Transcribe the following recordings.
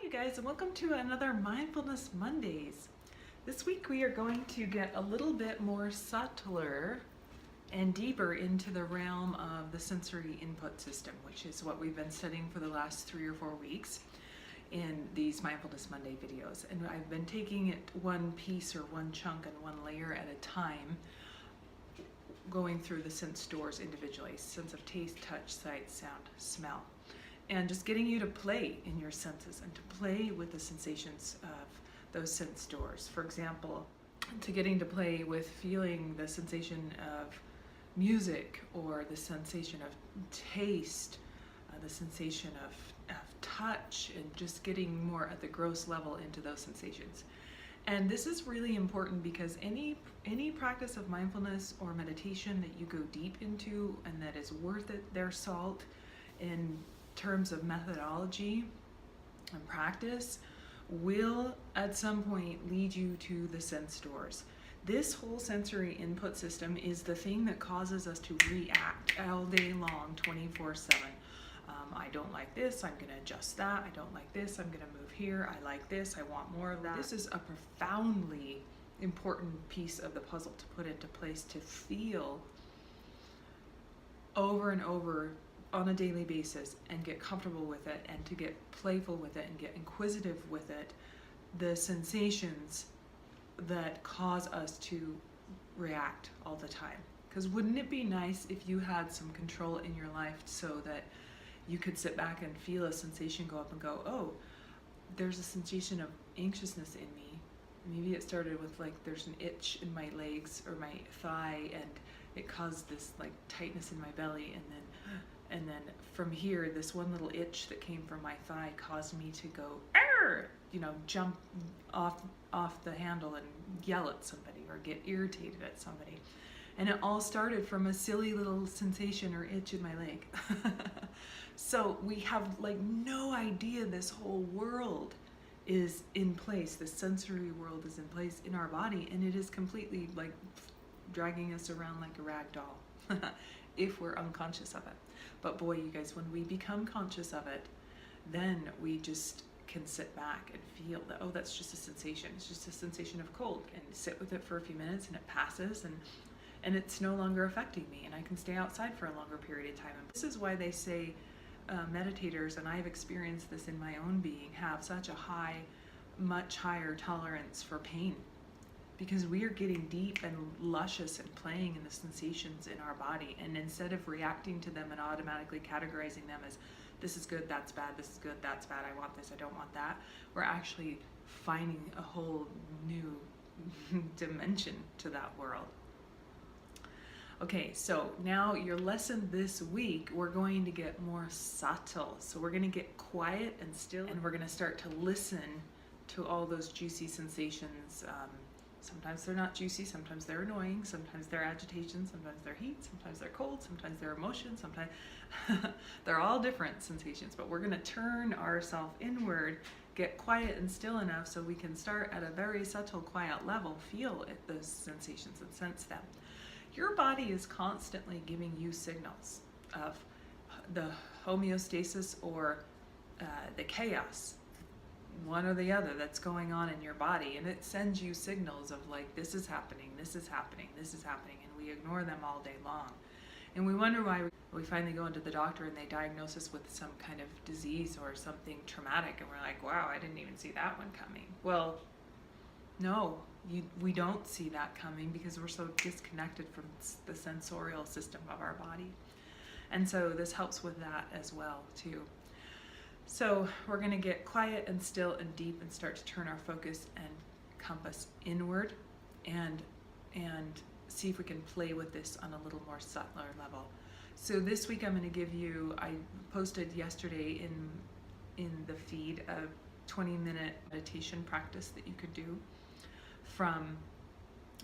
you guys, and welcome to another Mindfulness Mondays. This week we are going to get a little bit more subtler and deeper into the realm of the sensory input system, which is what we've been studying for the last 3 or 4 weeks in these Mindfulness Monday videos. And I've been taking it one piece or one chunk and one layer at a time, going through the sense doors individually: sense of taste, touch, sight, sound, smell. And just getting you to play in your senses and to play with the sensations of those sense doors. For example, to getting to play with feeling the sensation of music, or the sensation of taste, the sensation of touch, and just getting more at the gross level into those sensations. And this is really important because any practice of mindfulness or meditation that you go deep into and that is worth it their salt in terms of methodology and practice will at some point lead you to the sense doors. This whole sensory input system is the thing that causes us to react all day long, 24/7. I don't like this, I'm going to adjust that. I don't like this, I'm going to move here. I like this, I want more of that. This is a profoundly important piece of the puzzle to put into place, to feel over and over on a daily basis and get comfortable with it, and to get playful with it and get inquisitive with it, the sensations that cause us to react all the time. Because wouldn't it be nice if you had some control in your life so that you could sit back and feel a sensation go up and go, oh, there's a sensation of anxiousness in me. Maybe it started with like there's an itch in my legs or my thigh, and it caused this like tightness in my belly, and then from here, this one little itch that came from my thigh caused me to go, arr! Jump off the handle and yell at somebody or get irritated at somebody. And it all started from a silly little sensation or itch in my leg. So we have like no idea this whole world is in place. The sensory world is in place in our body, and it is completely like dragging us around like a rag doll if we're unconscious of it. But boy, you guys, when we become conscious of it, then we just can sit back and feel that, oh, that's just a sensation. It's just a sensation of cold, and sit with it for a few minutes, and it passes, and it's no longer affecting me, and I can stay outside for a longer period of time. And this is why they say meditators, and I've experienced this in my own being, have such a much higher tolerance for pain, because we are getting deep and luscious and playing in the sensations in our body. And instead of reacting to them and automatically categorizing them as this is good, that's bad, this is good, that's bad, I want this, I don't want that, we're actually finding a whole new dimension to that world. Okay, so now your lesson this week, we're going to get more subtle. So we're going to get quiet and still, and we're going to start to listen to all those juicy sensations. Sometimes they're not juicy, sometimes they're annoying, sometimes they're agitation, sometimes they're heat, sometimes they're cold, sometimes they're emotion, sometimes they're all different sensations. But we're going to turn ourselves inward, get quiet and still enough so we can start at a very subtle, quiet level, feel those sensations and sense them. Your body is constantly giving you signals of the homeostasis or the chaos, one or the other, that's going on in your body, and it sends you signals of like, this is happening, this is happening, this is happening, and we ignore them all day long. And we wonder why we finally go into the doctor and they diagnose us with some kind of disease or something traumatic, and we're like, wow, I didn't even see that one coming. Well, no, we don't see that coming because we're so disconnected from the sensorial system of our body. And so this helps with that as well too. So we're going to get quiet and still and deep and start to turn our focus and compass inward, and see if we can play with this on a little more subtler level. So this week I'm going to give you, I posted yesterday in the feed a 20-minute meditation practice that you could do from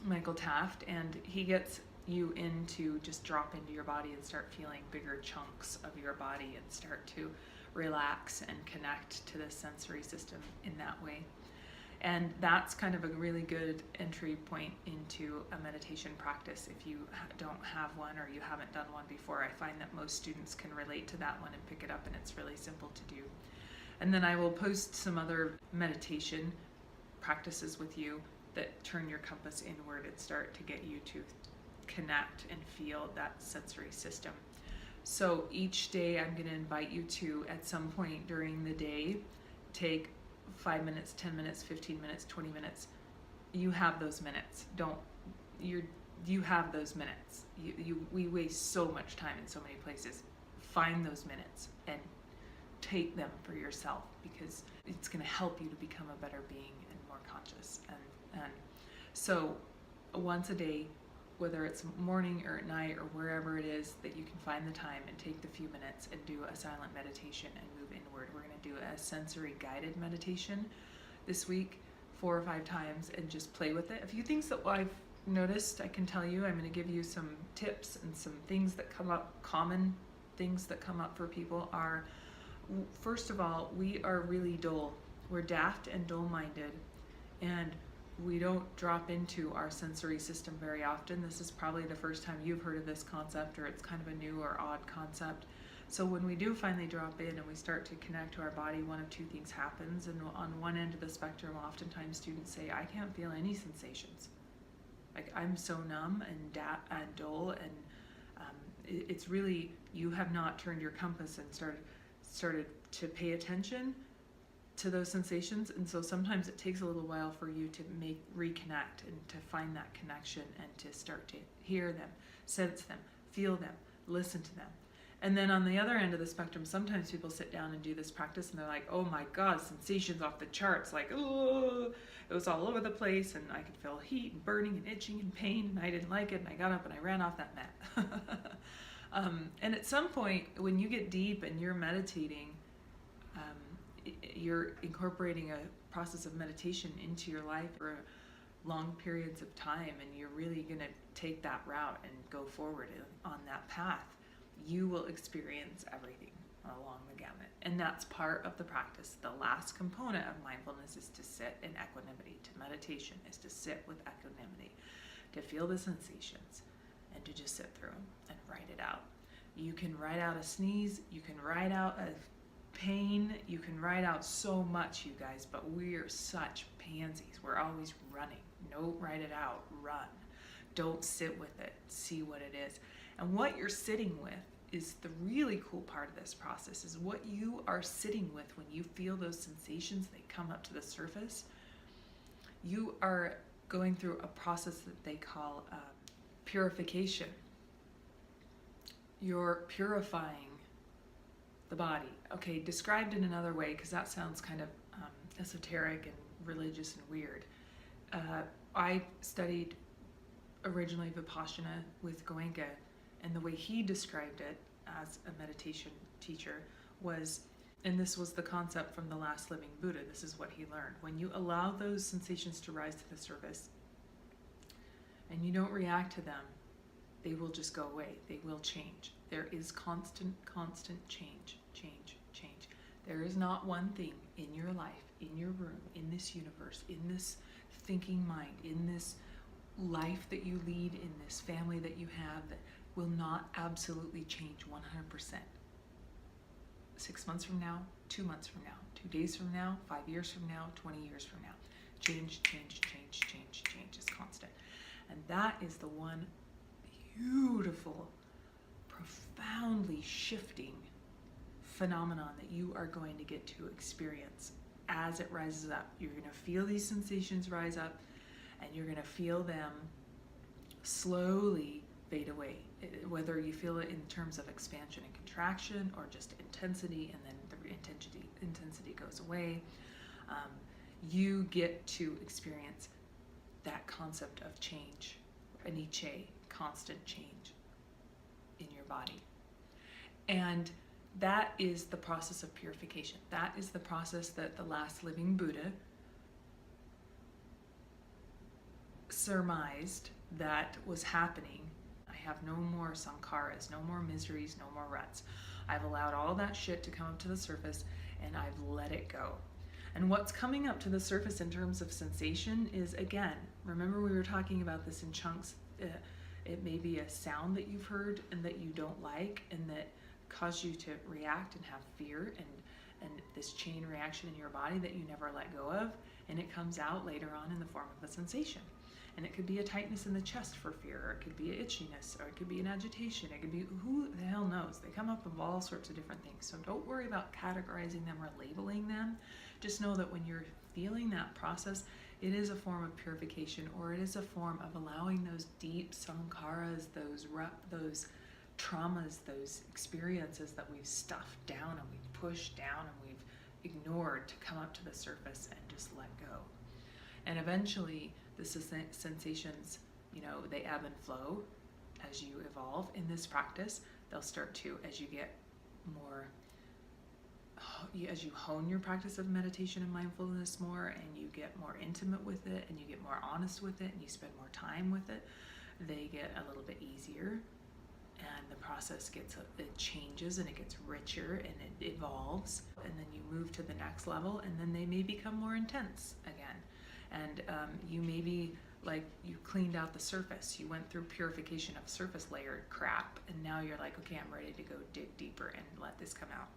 Michael Taft, and he gets you into just drop into your body and start feeling bigger chunks of your body and start to relax and connect to the sensory system in that way. And that's kind of a really good entry point into a meditation practice if you don't have one or you haven't done one before. I find that most students can relate to that one and pick it up, and it's really simple to do. And then I will post some other meditation practices with you that turn your compass inward and start to get you to connect and feel that sensory system. So each day I'm going to invite you to, at some point during the day, take 5 minutes, 10 minutes, 15 minutes, 20 minutes. You have those minutes. You have those minutes. We waste so much time in so many places. Find those minutes and take them for yourself, because it's going to help you to become a better being and more conscious. And so once a day, whether it's morning or at night or wherever it is that you can find the time, and take the few minutes and do a silent meditation and move inward. We're going to do a sensory guided meditation this week 4 or 5 times and just play with it. A few things that I've noticed, I can tell you. I'm going to give you some tips and some things that come up, common things that come up for people are, first of all, we are really dull. We're daft and dull-minded, and we don't drop into our sensory system very often. This is probably the first time you've heard of this concept, or it's kind of a new or odd concept. So when we do finally drop in and we start to connect to our body, one of two things happens. And on one end of the spectrum, oftentimes students say, I can't feel any sensations. Like, I'm so numb and dull, and it's really, you have not turned your compass and started to pay attention to those sensations. And so sometimes it takes a little while for you to reconnect and to find that connection and to start to hear them, sense them, feel them, listen to them. And then on the other end of the spectrum, sometimes people sit down and do this practice and they're like, oh my God, sensations off the charts. Like, oh, it was all over the place, and I could feel heat and burning and itching and pain, and I didn't like it, and I got up and I ran off that mat. And at some point, when you get deep and you're meditating, you're incorporating a process of meditation into your life for long periods of time, and you're really going to take that route and go forward on that path. You will experience everything along the gamut. And that's part of the practice. The last component of mindfulness is to sit in equanimity. To meditation is to sit with equanimity, to feel the sensations and to just sit through them and write it out. You can write out a sneeze, you can write out a pain, you can write out so much, you guys, but we're such pansies. We're always running. No, write it out, run. Don't sit with it, see what it is. And what you're sitting with is the really cool part of this process, is what you are sitting with when you feel those sensations, they come up to the surface. You are going through a process that they call purification. You're purifying the body. Okay, described in another way, because that sounds kind of esoteric and religious and weird. I studied originally Vipassana with Goenka, and the way he described it as a meditation teacher was, and this was the concept from the last living Buddha, this is what he learned. When you allow those sensations to rise to the surface and you don't react to them, they will just go away. They will change. There is constant change. There is not one thing in your life, in your room, in this universe, in this thinking mind, in this life that you lead, in this family that you have, that will not absolutely change 100%. 6 months from now, 2 months from now, 2 days from now, 5 years from now, 20 years from now. Change is constant. And that is the one beautiful, profoundly shifting phenomenon that you are going to get to experience as it rises up. You're going to feel these sensations rise up, and you're going to feel them slowly fade away, whether you feel it in terms of expansion and contraction or just intensity, and then the intensity goes away. You get to experience that concept of change, anicca, constant change in your body. And that is the process of purification. That is the process that the last living Buddha surmised that was happening. I have no more sankharas, no more miseries, no more ruts. I've allowed all that shit to come up to the surface, and I've let it go. And what's coming up to the surface in terms of sensation is, again, remember we were talking about this in chunks. It may be a sound that you've heard and that you don't like, and that cause you to react and have fear and this chain reaction in your body that you never let go of, and it comes out later on in the form of a sensation. And it could be a tightness in the chest for fear, or it could be an itchiness, or it could be an agitation. It could be, who the hell knows? They come up with all sorts of different things. So don't worry about categorizing them or labeling them. Just know that when you're feeling that process, it is a form of purification, or it is a form of allowing those deep sankharas, those traumas, those experiences that we've stuffed down and we've pushed down and we've ignored to come up to the surface and just let go. And eventually, the sensations, they ebb and flow as you evolve in this practice. They'll start to, as you get more, as you hone your practice of meditation and mindfulness more, and you get more intimate with it, and you get more honest with it, and you spend more time with it, they get a little bit easier, and the process it changes, and it gets richer, and it evolves, and then you move to the next level, and then they may become more intense again. And you maybe, like, you cleaned out the surface. You went through purification of surface layer crap, and now you're like, okay, I'm ready to go dig deeper and let this come out.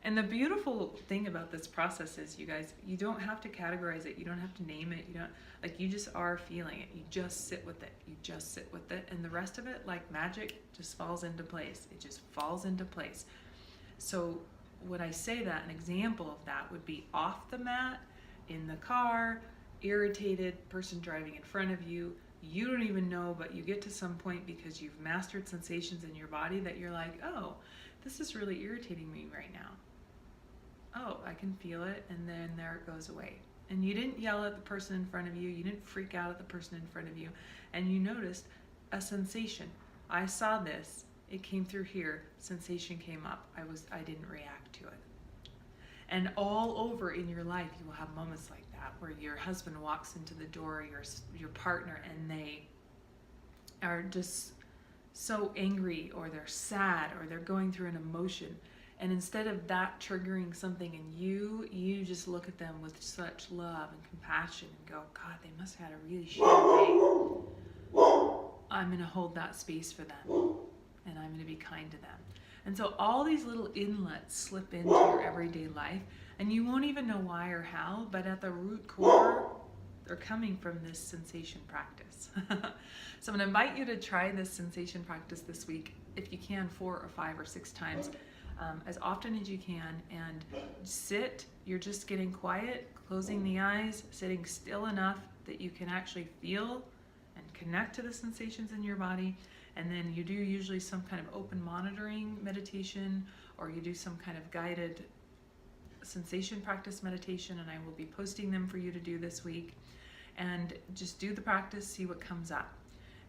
And the beautiful thing about this process is, you guys, you don't have to categorize it. You don't have to name it. You just are feeling it. You just sit with it. You just sit with it. And the rest of it, like magic, just falls into place. It just falls into place. So when I say that, an example of that would be off the mat, in the car, irritated person driving in front of you. You don't even know, but you get to some point because you've mastered sensations in your body that you're like, oh, this is really irritating me right now. Oh, I can feel it, and then there it goes away. And you didn't yell at the person in front of you, you didn't freak out at the person in front of you, and you noticed a sensation. I saw this, it came through here, sensation came up, I didn't react to it. And all over in your life, you will have moments like that, where your husband walks into the door, your partner, and they are just so angry, or they're sad, or they're going through an emotion. And instead of that triggering something in you, you just look at them with such love and compassion and go, God, they must have had a really shitty day. I'm going to hold that space for them, and I'm going to be kind to them. And so all these little inlets slip into your everyday life, and you won't even know why or how, but at the root core, they're coming from this sensation practice. So I'm going to invite you to try this sensation practice this week, if you can, 4 or 5 or 6 times, as often as you can, and sit. You're just getting quiet, closing the eyes, sitting still enough that you can actually feel and connect to the sensations in your body. And then you do usually some kind of open monitoring meditation, or you do some kind of guided sensation practice meditation, and I will be posting them for you to do this week. And just do the practice, see what comes up,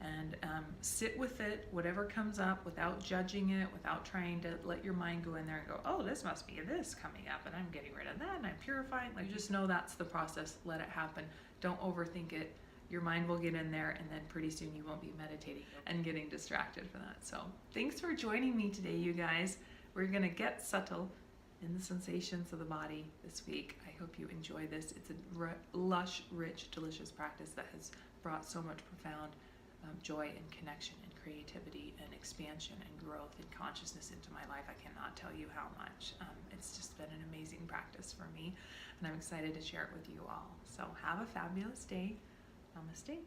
and sit with it, whatever comes up, without judging it, without trying to let your mind go in there and go, oh, this must be this coming up, and I'm getting rid of that, and I'm purifying. Like, just know that's the process. Let it happen. Don't overthink it. Your mind will get in there, and then pretty soon you won't be meditating and getting distracted from that. So thanks for joining me today, you guys. We're going to get subtle in the sensations of the body this week. I hope you enjoy this. It's a lush, rich, delicious practice that has brought so much profound joy and connection and creativity and expansion and growth and consciousness into my life. I cannot tell you how much. It's just been an amazing practice for me, and I'm excited to share it with you all. So have a fabulous day. Namaste.